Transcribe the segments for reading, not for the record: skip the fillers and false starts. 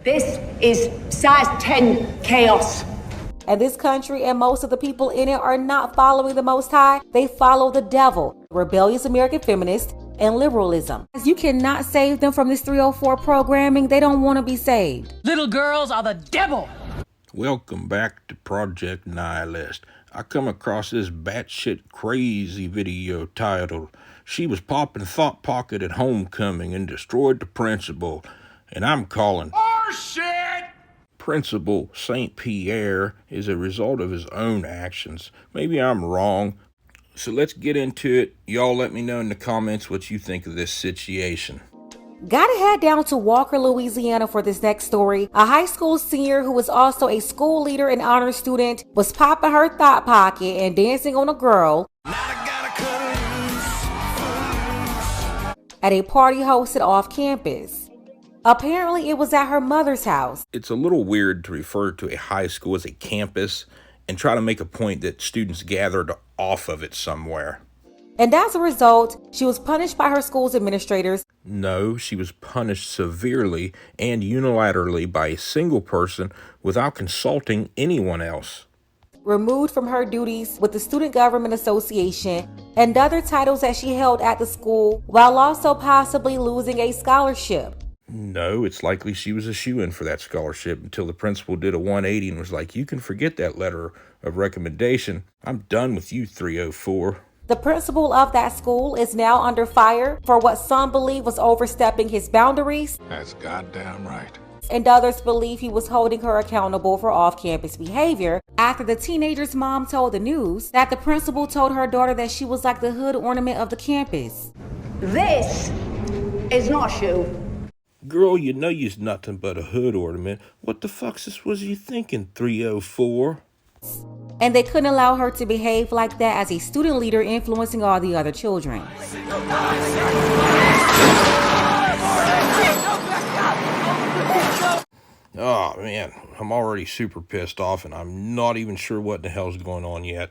This is size 10 chaos. And this country and most of the people in it are not following the Most High. They follow the devil, rebellious American feminists, and liberalism. You cannot save them from this 304 programming. They don't want to be saved. Little girls are the devil. Welcome back to Project Nihilist. I come across this batshit crazy video titled, "She was popping Thought Pocket at Homecoming and destroyed the principal." And I'm calling, "Oh shit!" Principal St. Pierre is a result of his own actions. Maybe I'm wrong. So let's get into it. Y'all let me know in the comments what you think of this situation. Gotta head down to Walker, Louisiana for this next story. A high school senior who was also a school leader and honor student was popping her thought pocket and dancing on a girl at a party hosted off campus. Apparently, it was at her mother's house. It's a little weird to refer to a high school as a campus and try to make a point that students gathered off of it somewhere. And as a result, she was punished by her school's administrators. No, she was punished severely and unilaterally by a single person without consulting anyone else. Removed from her duties with the Student Government Association and other titles that she held at the school, while also possibly losing a scholarship. No, it's likely she was a shoo-in for that scholarship until the principal did a 180 and was like, "You can forget that letter of recommendation. I'm done with you, 304. The principal of that school is now under fire for what some believe was overstepping his boundaries. That's goddamn right. And others believe he was holding her accountable for off-campus behavior after the teenager's mom told the news that the principal told her daughter that she was like the hood ornament of the campus. This is not a shoe. Girl, you know you's nothing but a hood ornament. What the fuck was you thinking, 304? And they couldn't allow her to behave like that as a student leader influencing all the other children. Oh man, I'm already super pissed off and I'm not even sure what the hell's going on yet.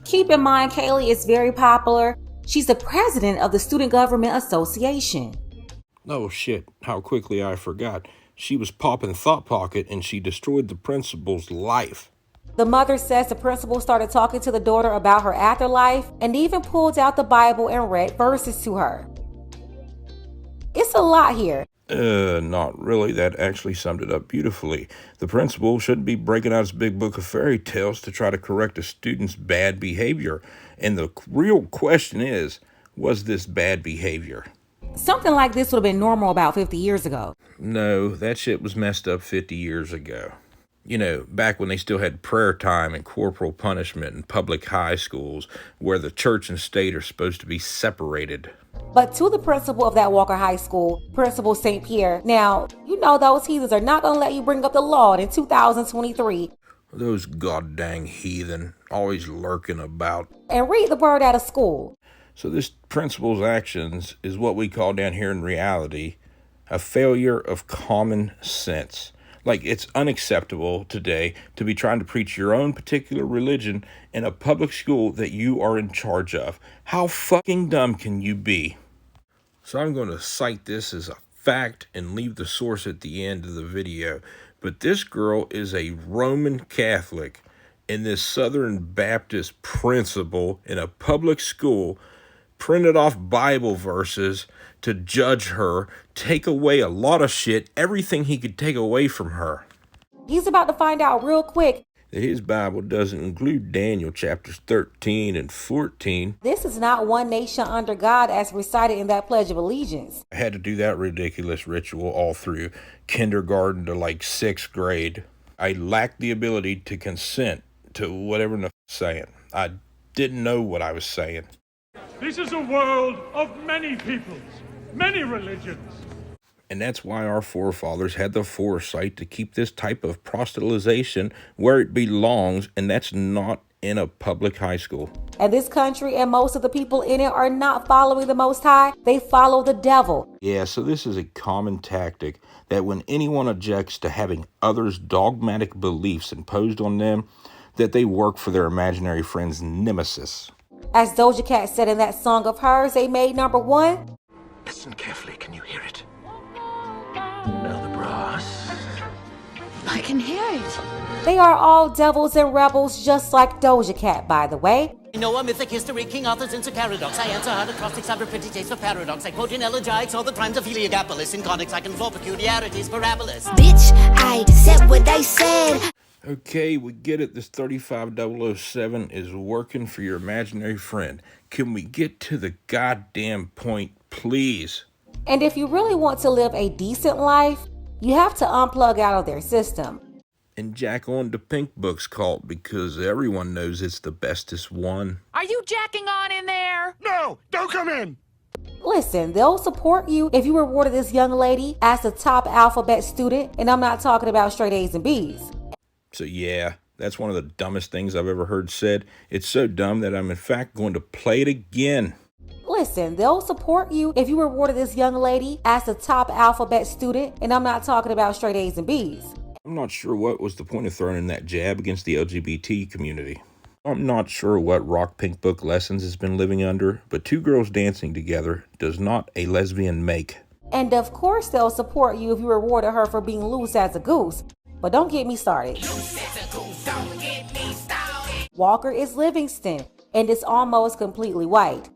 Keep in mind, Kaylee is very popular. She's the president of the Student Government Association. Oh shit, how quickly I forgot. She was popping Thought Pocket and she destroyed the principal's life. The mother says the principal started talking to the daughter about her afterlife and even pulled out the Bible and read verses to her. It's a lot here. Not really. That actually summed it up beautifully. The principal shouldn't be breaking out his big book of fairy tales to try to correct a student's bad behavior. And the real question is, was this bad behavior? Something like this would have been normal about 50 years ago. No, that shit was messed up 50 years ago. You know, back when they still had prayer time and corporal punishment in public high schools where the church and state are supposed to be separated. But to the principal of that Walker High School, Principal St. Pierre, now, you know those heathens are not going to let you bring up the law in 2023. Those goddamn heathen, always lurking about. And read the word out of school. So this principal's actions is what we call down here in reality a failure of common sense. Like, it's unacceptable today to be trying to preach your own particular religion in a public school that you are in charge of. How fucking dumb can you be? So I'm going to cite this as a fact and leave the source at the end of the video. But this girl is a Roman Catholic, and this Southern Baptist principal in a public school printed off Bible verses to judge her, take away a lot of shit, everything he could take away from her. He's about to find out real quick that his Bible doesn't include Daniel chapters 13 and 14. This is not one nation under God as recited in that Pledge of Allegiance. I had to do that ridiculous ritual all through kindergarten to like 6th grade. I lacked the ability to consent to whatever the saying. I didn't know what I was saying. This is a world of many peoples, many religions. And that's why our forefathers had the foresight to keep this type of proselytization where it belongs, and that's not in a public high school. And this country and most of the people in it are not following the Most High. They follow the devil. Yeah, so this is a common tactic that when anyone objects to having others' dogmatic beliefs imposed on them, that they work for their imaginary friend's nemesis. As Doja Cat said in that song of hers they made #1. Listen carefully, can you hear it? Now the brass I can hear it. They are all devils and rebels, just like Doja Cat, by the way. Noah, mythic history, King Arthur's into paradox. I answer hard acrostics, have a pretty taste for paradox. I quote in elegiacs all the crimes of Heliogabalus. In conics, I can floor peculiarities, parabolas. Bitch, I said what I said. Okay, we get it. This 35007 is working for your imaginary friend. Can we get to the goddamn point, please? And if you really want to live a decent life, you have to unplug out of their system. And jack on the Pink Books cult because everyone knows it's the bestest one. Are you jacking on in there? No, don't come in. Listen, they'll support you if you rewarded this young lady as a top alphabet student, and I'm not talking about straight A's and B's. So yeah, that's one of the dumbest things I've ever heard said. It's so dumb that I'm in fact going to play it again. Listen, they'll support you if you rewarded this young lady as a top alphabet student, and I'm not talking about straight A's and B's. I'm not sure what was the point of throwing in that jab against the LGBT community. I'm not sure what Rock Pink Book lessons has been living under, but two girls dancing together does not a lesbian make. And of course they'll support you if you rewarded her for being loose as a goose. But don't get me started. Walker is Livingston, and it's almost completely white.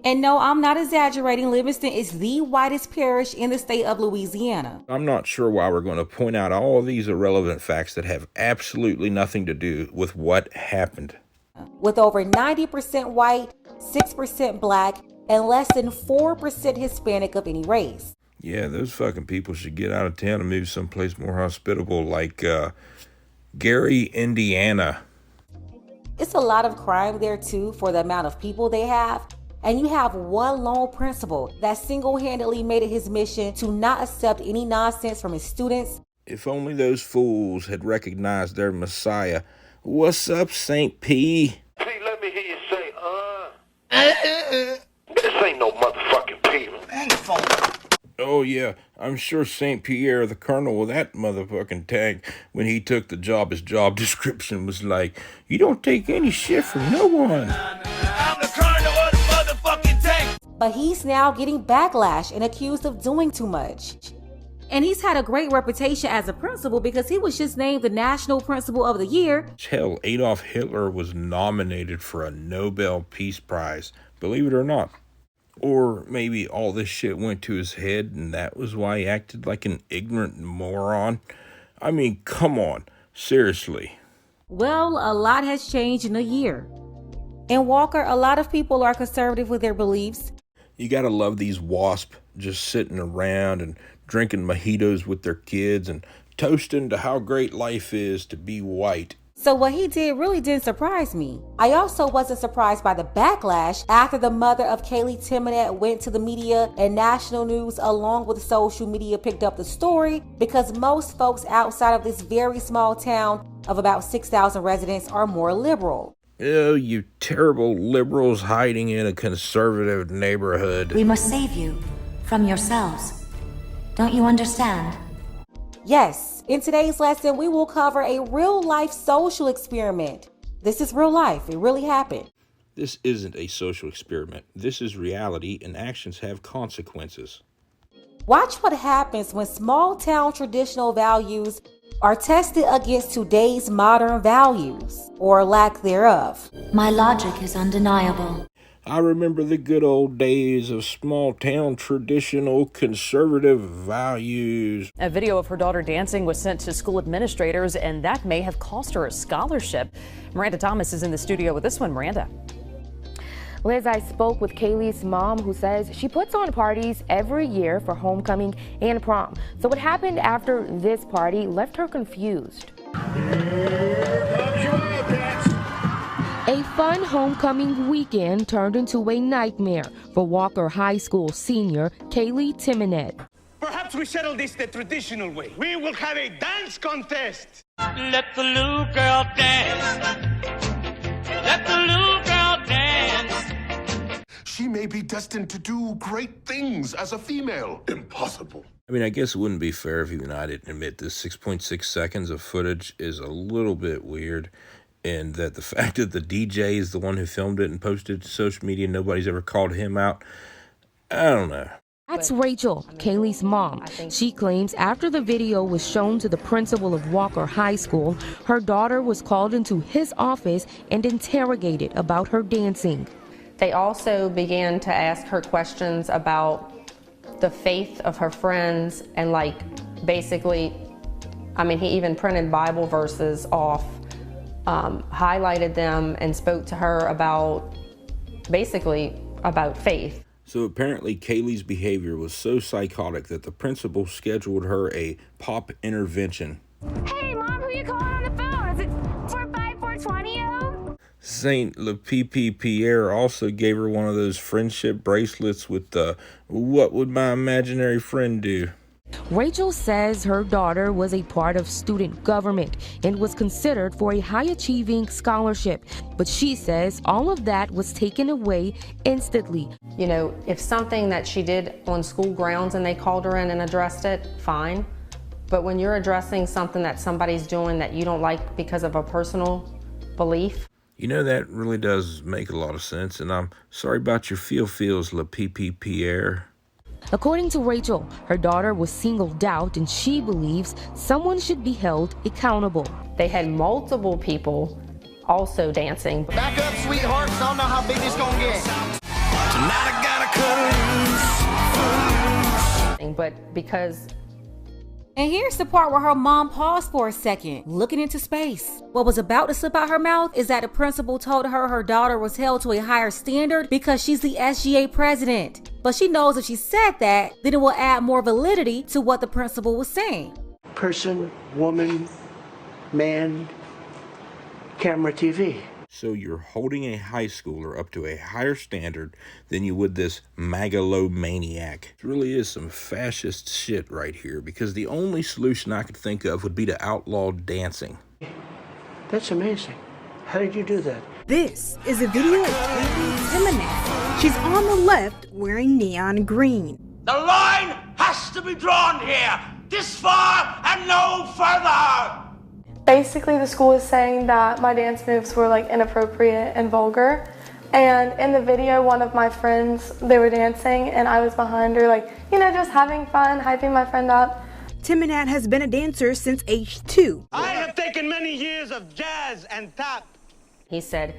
And no, I'm not exaggerating. Livingston is the whitest parish in the state of Louisiana. I'm not sure why we're going to point out all these irrelevant facts that have absolutely nothing to do with what happened. With over 90% white, 6% black, and less than 4% Hispanic of any race. Yeah, those fucking people should get out of town and move someplace more hospitable like Gary, Indiana. It's a lot of crime there too for the amount of people they have. And you have one lone principal that single-handedly made it his mission to not accept any nonsense from his students. If only those fools had recognized their messiah. What's up, St. P? P, let me hear you say, This ain't no motherfucking P. Oh yeah, I'm sure St. Pierre, the colonel of that motherfucking tank, when he took the job, his job description was like, you don't take any shit from no one. I'm the colonel of the motherfucking tank. But he's now getting backlash and accused of doing too much. And he's had a great reputation as a principal because he was just named the National Principal of the Year. Hell, Adolf Hitler was nominated for a Nobel Peace Prize, believe it or not. Or maybe all this shit went to his head and that was why he acted like an ignorant moron. I mean, come on, seriously. Well, a lot has changed in a year. In Walker, a lot of people are conservative with their beliefs. You gotta love these wasps just sitting around and drinking mojitos with their kids and toasting to how great life is to be white. So what he did really didn't surprise me. I also wasn't surprised by the backlash after the mother of Kaylee Timonet went to the media and national news along with social media picked up the story because most folks outside of this very small town of about 6,000 residents are more liberal. Oh, you terrible liberals hiding in a conservative neighborhood. We must save you from yourselves. Don't you understand? Yes, in today's lesson, we will cover a real-life social experiment. This is real life. It really happened. This isn't a social experiment. This is reality, and actions have consequences. Watch what happens when small-town traditional values are tested against today's modern values, or lack thereof. My logic is undeniable. I remember the good old days of small-town traditional conservative values. A video of her daughter dancing was sent to school administrators, and that may have cost her a scholarship. Miranda Thomas is in the studio with this one. Miranda. Liz, I spoke with Kaylee's mom, who says she puts on parties every year for homecoming and prom. So what happened after this party left her confused. A fun homecoming weekend turned into a nightmare for Walker High School senior Kaylee Timonet. Perhaps we settle this the traditional way. We will have a dance contest. Let the little girl dance. Let the little girl dance. She may be destined to do great things as a female. Impossible. I mean, I guess it wouldn't be fair if even I didn't admit this 6.6 seconds of footage is a little bit weird. And that the fact that the DJ is the one who filmed it and posted it to social media, nobody's ever called him out. I don't know. That's Rachel, Kaylee's mom. She claims after the video was shown to the principal of Walker High School, her daughter was called into his office and interrogated about her dancing. They also began to ask her questions about the faith of her friends and basically, he even printed Bible verses off, highlighted them and spoke to her about faith. So apparently Kaylee's behavior was so psychotic that the principal scheduled her a pop intervention. Hey, Mom, who you calling on the phone? Is it 45420? Saint Le Pipi Pierre also gave her one of those friendship bracelets with the "What would my imaginary friend do?" Rachel says her daughter was a part of student government and was considered for a high-achieving scholarship, but she says all of that was taken away instantly. If something that she did on school grounds and they called her in and addressed it, fine. But when you're addressing something that somebody's doing that you don't like because of a personal belief. That really does make a lot of sense, and I'm sorry about your feels, Le Pipi Pierre. According to Rachel, her daughter was singled out and she believes someone should be held accountable. They had multiple people also dancing. Back up, sweethearts. I don't know how big it's gonna get. Tonight I gotta cut loose. But because... And here's the part where her mom paused for a second, looking into space. What was about to slip out her mouth is that the principal told her daughter was held to a higher standard because she's the SGA president. But she knows if she said that, then it will add more validity to what the principal was saying. Person, woman, man, camera, TV. So you're holding a high schooler up to a higher standard than you would this megalomaniac. It really is some fascist shit right here, because the only solution I could think of would be to outlaw dancing. That's amazing. How did you do that? This is a video of Kaylee Timonet. She's on the left wearing neon green. The line has to be drawn here. This far and no further. Basically, the school is saying that my dance moves were inappropriate and vulgar. And in the video, one of my friends, they were dancing and I was behind her, just having fun, hyping my friend up. Timonet has been a dancer since age 2. I have taken many years of jazz and tap. He said,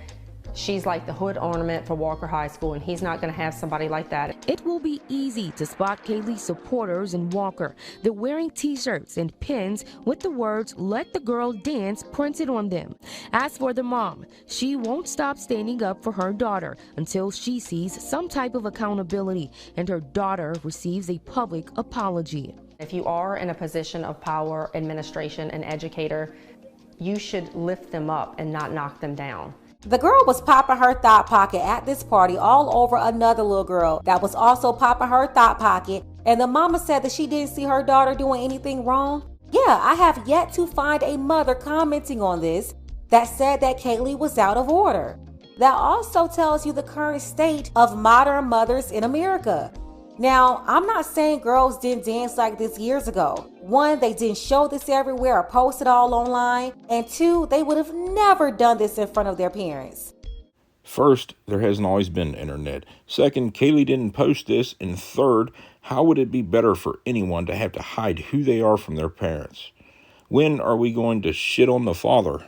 she's like the hood ornament for Walker High School, and he's not going to have somebody like that. It will be easy to spot Kaylee's supporters in Walker. They're wearing t-shirts and pins with the words "Let the girl dance" printed on them. As for the mom, she won't stop standing up for her daughter until she sees some type of accountability and her daughter receives a public apology. If you are in a position of power, administration, and educator, you should lift them up and not knock them down. The girl was popping her thought pocket at this party all over another little girl that was also popping her thought pocket, and the mama said that she didn't see her daughter doing anything wrong. Yeah, I have yet to find a mother commenting on this that said that Kaylee was out of order. That also tells you the current state of modern mothers in America. Now, I'm not saying girls didn't dance like this years ago. 1, they didn't show this everywhere or post it all online. And 2, they would have never done this in front of their parents. First, there hasn't always been internet. Second, Kaylee didn't post this. And third, how would it be better for anyone to have to hide who they are from their parents? When are we going to shit on the father?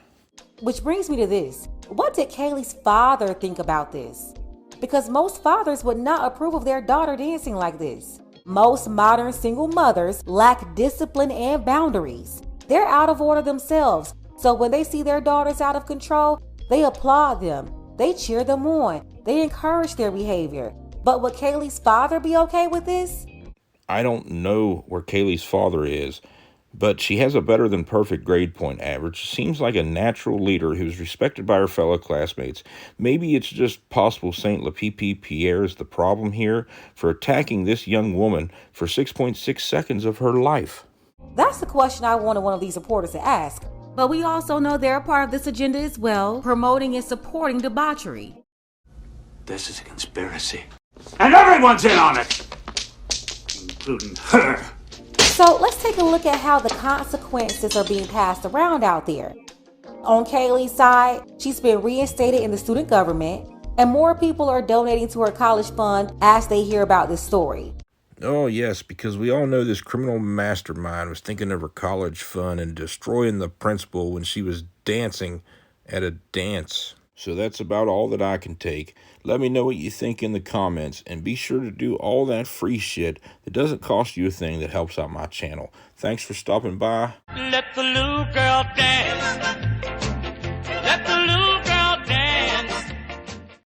Which brings me to this. What did Kaylee's father think about this? Because most fathers would not approve of their daughter dancing like this. Most modern single mothers lack discipline and boundaries. They're out of order themselves. So when they see their daughters out of control, they applaud them. They cheer them on. They encourage their behavior. But would Kaylee's father be okay with this? I don't know where Kaylee's father is, but she has a better than perfect grade point average. She seems like a natural leader who's respected by her fellow classmates. Maybe it's just possible Saint Le Pipi Pierre is the problem here for attacking this young woman for 6.6 seconds of her life. That's the question I wanted one of these reporters to ask. But we also know they're a part of this agenda as well, promoting and supporting debauchery. This is a conspiracy. And everyone's in on it! Including her. So let's take a look at how the consequences are being passed around out there. On Kaylee's side, she's been reinstated in the student government, and more people are donating to her college fund as they hear about this story. Oh, yes, because we all know this criminal mastermind was thinking of her college fun and destroying the principal when she was dancing at a dance. So that's about all that I can take. Let me know what you think in the comments, and be sure to do all that free shit that doesn't cost you a thing that helps out my channel. Thanks for stopping by. Let the little girl dance. Let the little